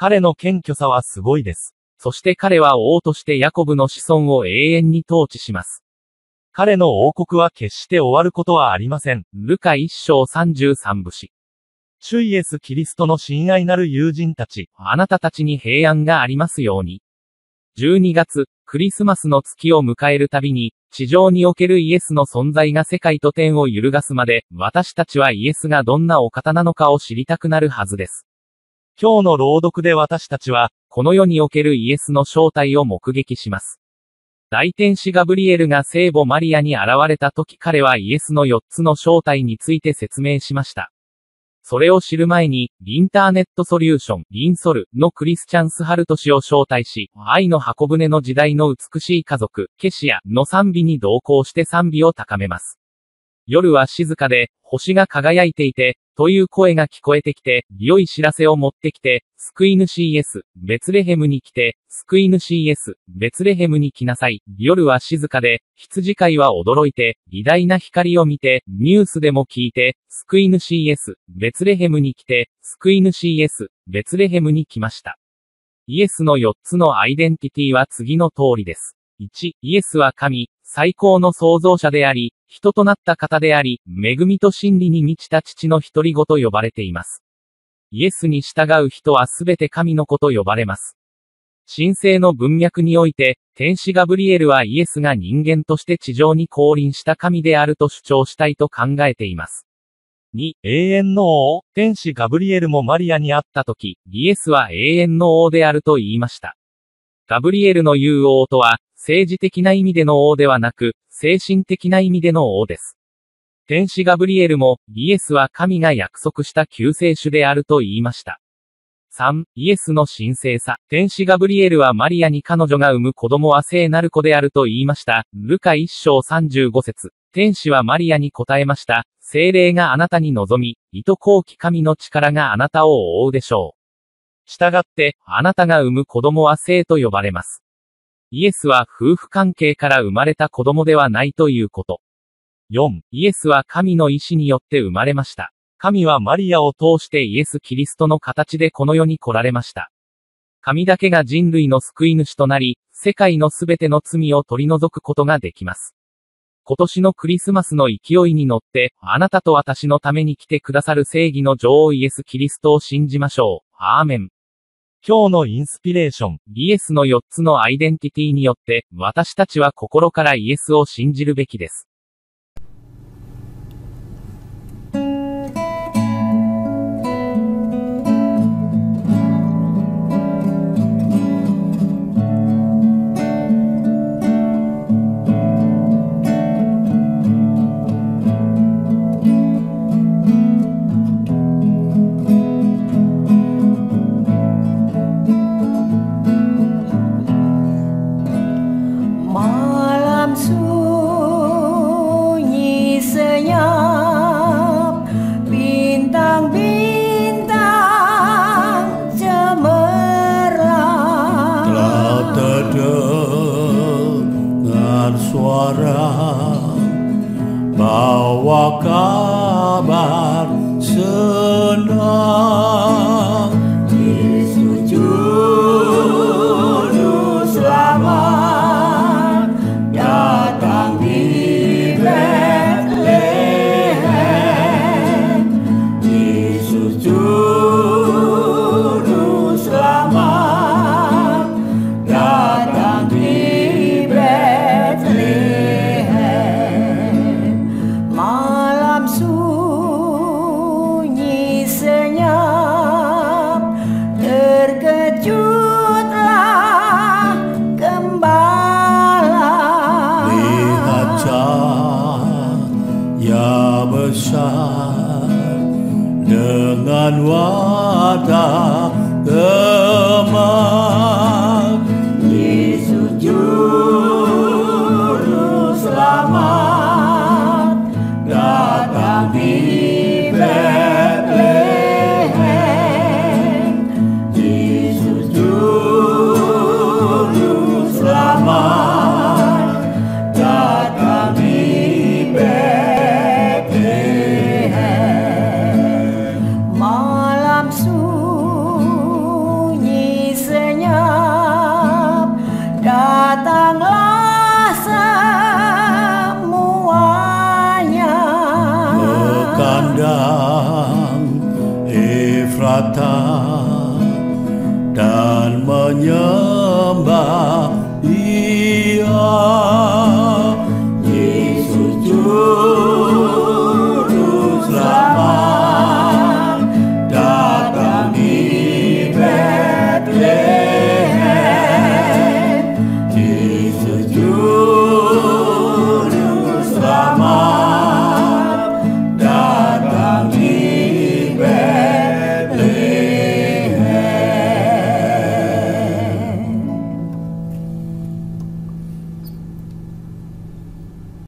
彼の謙虚さはすごいです。そして彼は王としてヤコブの子孫を永遠に統治します。彼の王国は決して終わることはありません。ルカ1章33節。主イエス・キリストの親愛なる友人たち、あなたたちに平安がありますように。12月、クリスマスの月を迎えるたびに、地上におけるイエスの存在が世界と天を揺るがすまで、私たちはイエスがどんなお方なのかを知りたくなるはずです。今日の朗読で私たちは、この世におけるイエスの正体を目撃します。大天使ガブリエルが聖母マリアに現れた時彼はイエスの4つの正体について説明しました。それを知る前に、インターネットソリューション、リンソルのクリスチャンス・ハルト氏を招待し、愛の箱舟の時代の美しい家族、ケシアの賛美に同行して賛美を高めます。夜は静かで、星が輝いていて、という声が聞こえてきて、良い知らせを持ってきて、救い主イエス、ベツレヘムに来て、救い主イエス、ベツレヘムに来なさい。夜は静かで、羊飼いは驚いて、偉大な光を見て、ニュースでも聞いて、救い主イエス、ベツレヘムに来て、救い主イエス、ベツレヘムに来ました。イエスの4つのアイデンティティは次の通りです。1、イエスは神、最高の創造者であり、人となった方であり、恵みと真理に満ちた父の独り子と呼ばれています。イエスに従う人はすべて神の子と呼ばれます。神聖の文脈において、天使ガブリエルはイエスが人間として地上に降臨した神であると主張したいと考えています。2、永遠の王、天使ガブリエルもマリアに会った時、イエスは永遠の王であると言いました。ガブリエルの言う王とは、政治的な意味での王ではなく、精神的な意味での王です。天使ガブリエルも、イエスは神が約束した救世主であると言いました。3、イエスの神聖さ。天使ガブリエルはマリアに彼女が産む子供は聖なる子であると言いました。ルカ1章35節。天使はマリアに答えました。聖霊があなたに臨み、糸高き神の力があなたを覆うでしょう。したがって、あなたが産む子供は聖と呼ばれます。イエスは夫婦関係から生まれた子供ではないということ。4、イエスは神の意志によって生まれました。神はマリアを通してイエス・キリストの形でこの世に来られました。神だけが人類の救い主となり、世界のすべての罪を取り除くことができます。今年のクリスマスの勢いに乗って、あなたと私のために来てくださる正義の女王イエス・キリストを信じましょう。アーメン。今日のインスピレーション。イエスの4つのアイデンティティによって、私たちは心からイエスを信じるべきです。Bawa kabar senang Yesus juru selamat datang di Bethlehem. Yesus juru selamat datang di besar dengan watak Efrata dan menyembah